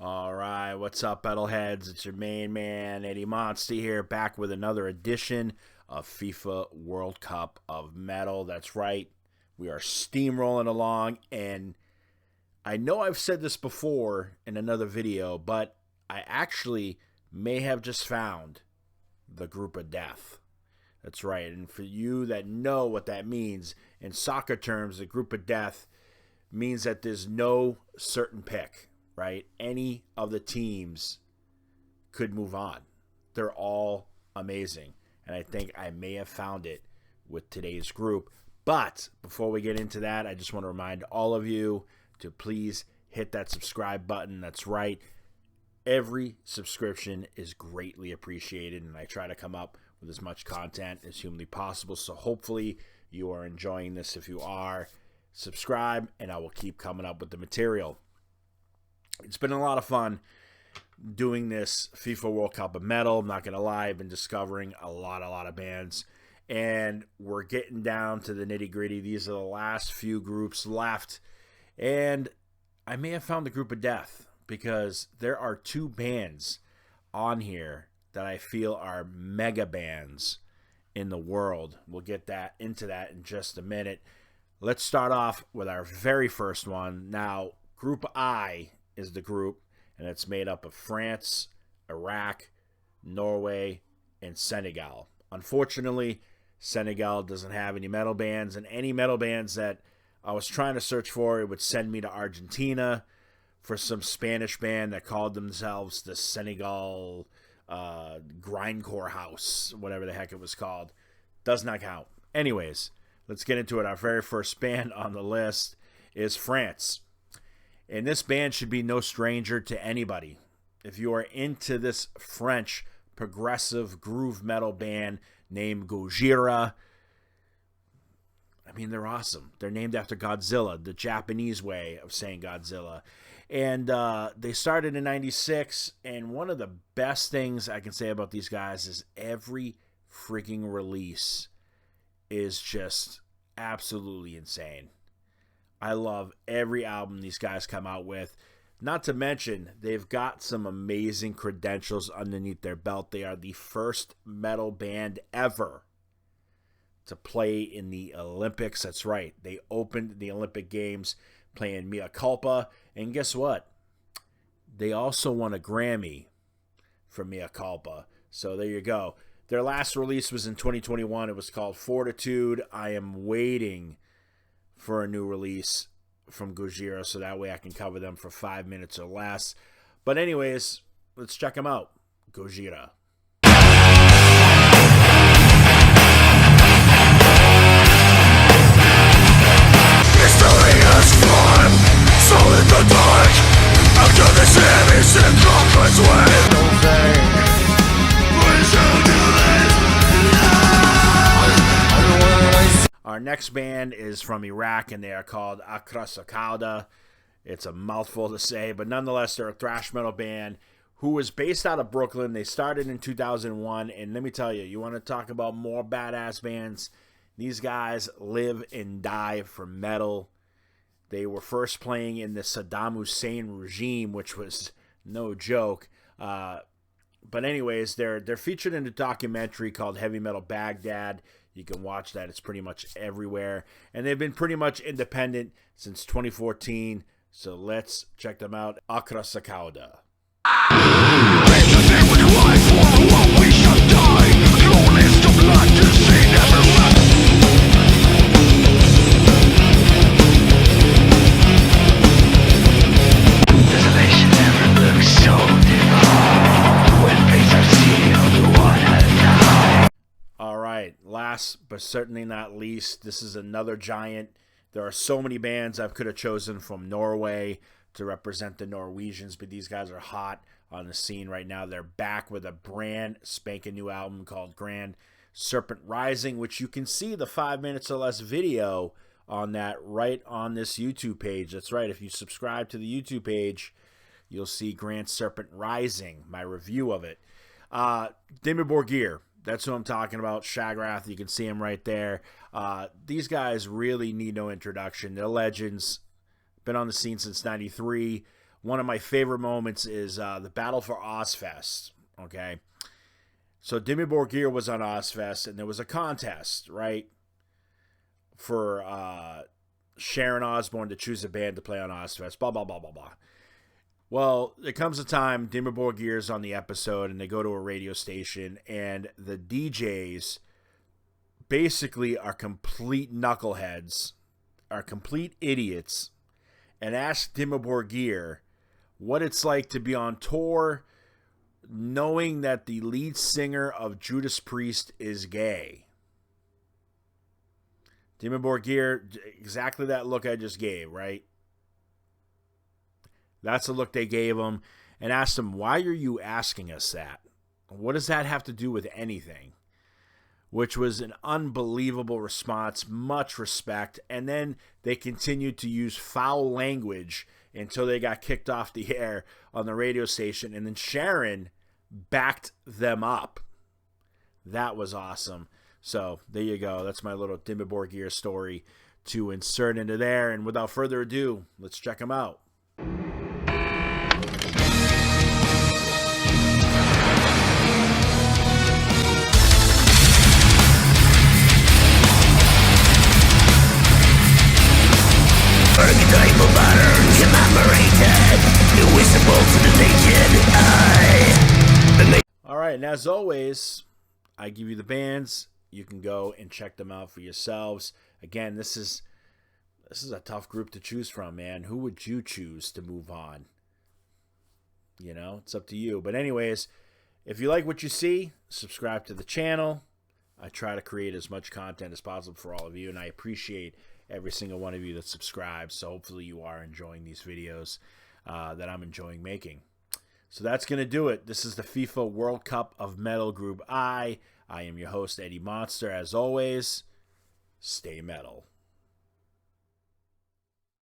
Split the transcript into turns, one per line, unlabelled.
All right, what's up, Metalheads? It's your main man, Eddie Monster here, back with another edition of FIFA World Cup of Metal. That's right, we are steamrolling along, and I know I've said this before in another video, but I actually may have just found the group of death. That's right, and for you that know what that means, in soccer terms, the group of death means that there's no certain pick. Right? Any of the teams could move on. They're all amazing. And I think I may have found it with today's group. But before we get into that, I just want to remind all of you to please hit that subscribe button. That's right. Every subscription is greatly appreciated, and I try to come up with as much content as humanly possible. So hopefully you are enjoying this. If you are, subscribe, and I will keep coming up with the material. It's been a lot of fun doing this FIFA World Cup of Metal. I'm not going to lie. I've been discovering a lot of bands. And we're getting down to the nitty-gritty. These are the last few groups left. And I may have found the group of death because there are two bands on here that I feel are mega bands in the world. We'll get into that in just a minute. Let's start off with our very first one. Now, Group I is the group, and it's made up of France, Iraq, Norway, and Senegal. Unfortunately, Senegal doesn't have any metal bands, and any metal bands that I was trying to search for, it would send me to Argentina for some Spanish band that called themselves the Senegal Grindcore House, whatever the heck it was called. Does not count. Anyways, let's get into it. Our very first band on the list is France. And this band should be no stranger to anybody. If you are into this French progressive groove metal band named Gojira, I mean, they're awesome. They're named after Godzilla, the Japanese way of saying Godzilla. And they started in 96, and one of the best things I can say about these guys is every freaking release is just absolutely insane. I love every album these guys come out with. Not to mention, they've got some amazing credentials underneath their belt. They are the first metal band ever to play in the Olympics. That's right. They opened the Olympic Games playing Mea Culpa. And guess what? They also won a Grammy for Mea Culpa. So there you go. Their last release was in 2021. It was called Fortitude. I am waiting for a new release from Gojira, so that way I can cover them for 5 minutes or less. But anyways, let's check them out. Gojira.
History is crime, so in the dark, after this heavy sin conquers way. We shall do
Our next band is from Iraq, and they are called Akrasakauda. It's a mouthful to say, but nonetheless, they're a thrash metal band who was based out of Brooklyn. They started in 2001, and let me tell you, you want to talk about more badass bands? These guys live and die for metal. They were first playing in the Saddam Hussein regime, which was no joke. But anyways, they're featured in a documentary called Heavy Metal Baghdad. You can watch that. It's pretty much everywhere. And they've been pretty much independent since 2014. So let's check them out. Akrasakauda. Last but certainly not least, this is another giant. There are so many bands I could have chosen from Norway to represent the Norwegians, but these guys are hot on the scene right now. They're back with a brand spanking new album called Grand Serpent Rising, which you can see the 5 minutes or less video on that right on this YouTube page. That's right. If you subscribe to the YouTube page, you'll see Grand Serpent Rising, my review of it. Dimmu Borgir. That's who I'm talking about. Shagrath, you can see him right there. These guys really need no introduction. They're legends. Been on the scene since '93. one of my favorite moments is the battle for Ozfest. Okay, so Dimmu Borgir was on Ozfest, and there was a contest, right, for Sharon Osbourne to choose a band to play on Ozfest. Blah blah blah blah blah. Well, there comes a time Dimmu Borgir's on the episode, and they go to a radio station, and the DJs basically are complete knuckleheads, are complete idiots, and ask Dimmu Borgir what it's like to be on tour knowing that the lead singer of Judas Priest is gay. Dimmu Borgir, exactly that look I just gave, right? That's the look they gave him, and asked him, why are you asking us that? What does that have to do with anything? Which was an unbelievable response, much respect. And then they continued to use foul language until they got kicked off the air on the radio station. And then Sharon backed them up. That was awesome. So there you go. That's my little Dimmu Borgir story to insert into there. And without further ado, let's check them out. All right, and as always, I give you the bands. You can go and check them out for yourselves. Again, this is a tough group to choose from, man. Who would you choose to move on? You know, it's up to you. But anyways, if you like what you see, subscribe to the channel. I try to create as much content as possible for all of you, and I appreciate every single one of you that subscribes. So hopefully you are enjoying these videos that I'm enjoying making. So that's going to do it. This is the FIFA World Cup of Metal Group I am your host, Eddie Monster. As always, stay metal.